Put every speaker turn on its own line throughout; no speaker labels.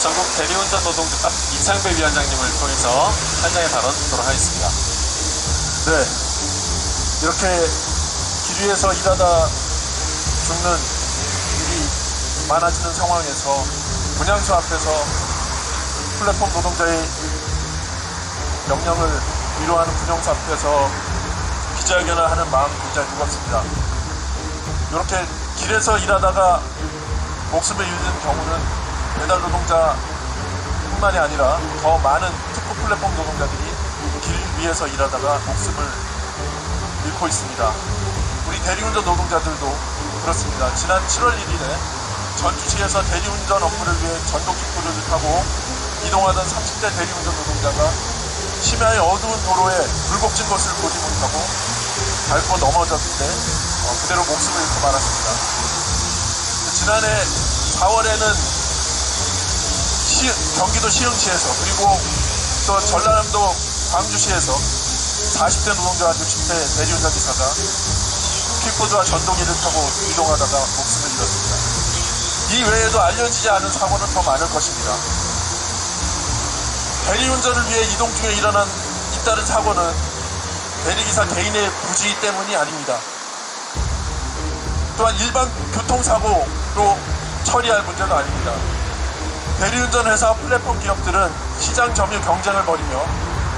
전국 대리운전 노동자 이창배 위원장님을 통해서 현장에 다뤄보도록 하겠습니다.
네, 이렇게 길 위에서 일하다 죽는 일이 많아지는 상황에서 분향소 앞에서 플랫폼 노동자의 명령을 위로하는 분향소 앞에서 기자회견을 하는 마음 굉장히 무겁습니다. 이렇게 길에서 일하다가 목숨을 잃는 경우는 배달 노동자뿐만이 아니라 더 많은 특허 플랫폼 노동자들이 길 위에서 일하다가 목숨을 잃고 있습니다. 우리 대리운전 노동자들도 그렇습니다. 지난 7월 1일에 전주시에서 대리운전 업무를 위해 전동킥보드를 타고 이동하던 30대 대리운전 노동자가 심야의 어두운 도로에 굴곡진 것을 보지 못하고 밟고 넘어졌는데 그대로 목숨을 잃고 말았습니다. 지난해 4월에는 경기도 시흥시에서 그리고 또 전라남도 광주시에서 40대 노동자와 60대 대리운전 기사가 킥보드와 전동기를 타고 이동하다가 목숨을 잃었습니다. 이 외에도 알려지지 않은 사고는 더 많을 것입니다. 대리운전을 위해 이동 중에 일어난 잇따른 사고는 대리기사 개인의 부지 때문이 아닙니다. 또한 일반 교통사고로 처리할 문제도 아닙니다. 대리운전 회사 플랫폼 기업들은 시장 점유 경쟁을 벌이며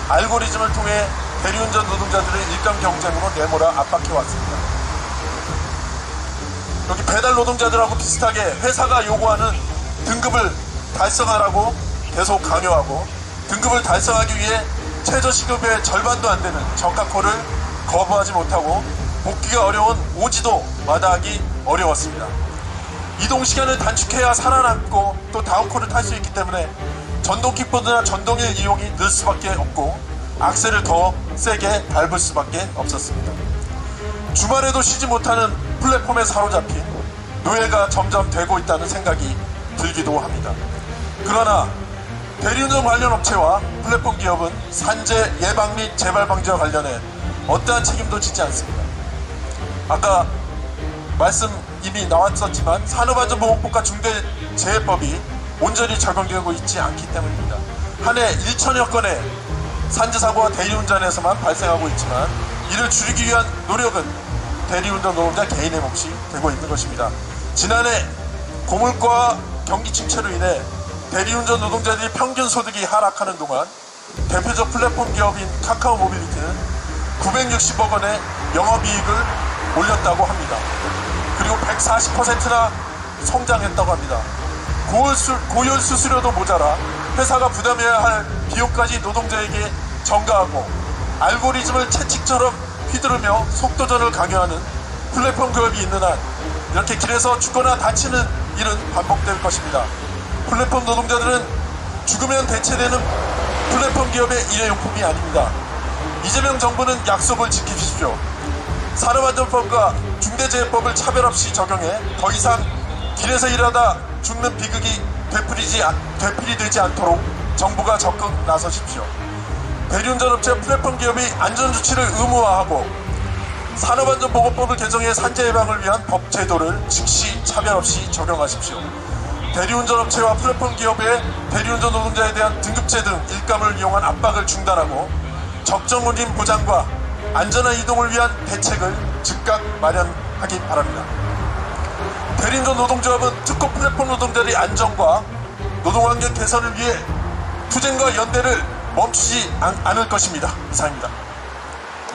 알고리즘을 통해 대리운전 노동자들의 일감 경쟁으로 내몰아 압박해왔습니다. 여기 배달 노동자들하고 비슷하게 회사가 요구하는 등급을 달성하라고 계속 강요하고 등급을 달성하기 위해 최저시급의 절반도 안 되는 저가콜을 거부하지 못하고 복귀가 어려운 오지도 마다하기 어려웠습니다. 이동시간을 단축해야 살아남고 또 다음 콜을 탈 수 있기 때문에 전동킥보드나 전동일 이용이 늘 수밖에 없고 악셀을 더 세게 밟을 수밖에 없었습니다. 주말에도 쉬지 못하는 플랫폼에 사로잡힌 노예가 점점 되고 있다는 생각이 들기도 합니다. 그러나 대리운전 관련 업체와 플랫폼 기업은 산재 예방 및 재발 방지와 관련해 어떠한 책임도 지지 않습니다. 아까 말씀 이미 나왔었지만 산업안전보건법과 중대재해법이 온전히 적용되고 있지 않기 때문입니다. 한 해 1천여 건의 산재사고와 대리운전에서만 발생하고 있지만 이를 줄이기 위한 노력은 대리운전 노동자 개인의 몫이 되고 있는 것입니다. 지난해 고물가와 경기 침체로 인해 대리운전 노동자들이 평균 소득이 하락하는 동안 대표적 플랫폼 기업인 카카오 모빌리티는 960억 원의 영업이익을 올렸다고 합니다. 그리고 140%나 성장했다고 합니다. 고열 수수료도 모자라 회사가 부담해야 할 비용까지 노동자에게 전가하고 알고리즘을 채찍처럼 휘두르며 속도전을 강요하는 플랫폼 기업이 있는 한 이렇게 길에서 죽거나 다치는 일은 반복될 것입니다. 플랫폼 노동자들은 죽으면 대체되는 플랫폼 기업의 일회용품이 아닙니다. 이재명 정부는 약속을 지키십시오. 산업안전법과 중대재해법을 차별 없이 적용해 더 이상 길에서 일하다 죽는 비극이 되풀이되지 않도록 정부가 적극 나서십시오. 대리운전업체 플랫폼 기업이 안전조치를 의무화하고 산업안전보건법을 개정해 산재 예방을 위한 법 제도를 즉시 차별 없이 적용하십시오. 대리운전업체와 플랫폼 기업의 대리운전 노동자에 대한 등급제 등 일감을 이용한 압박을 중단하고 적정 운임 보장과 안전한 이동을 위한 대책을 즉각 마련하기 바랍니다. 대리운전 노동조합은 특허 플랫폼 노동자들의 안전과 노동환경 개선을 위해 투쟁과 연대를 멈추지 않을 것입니다. 이상입니다.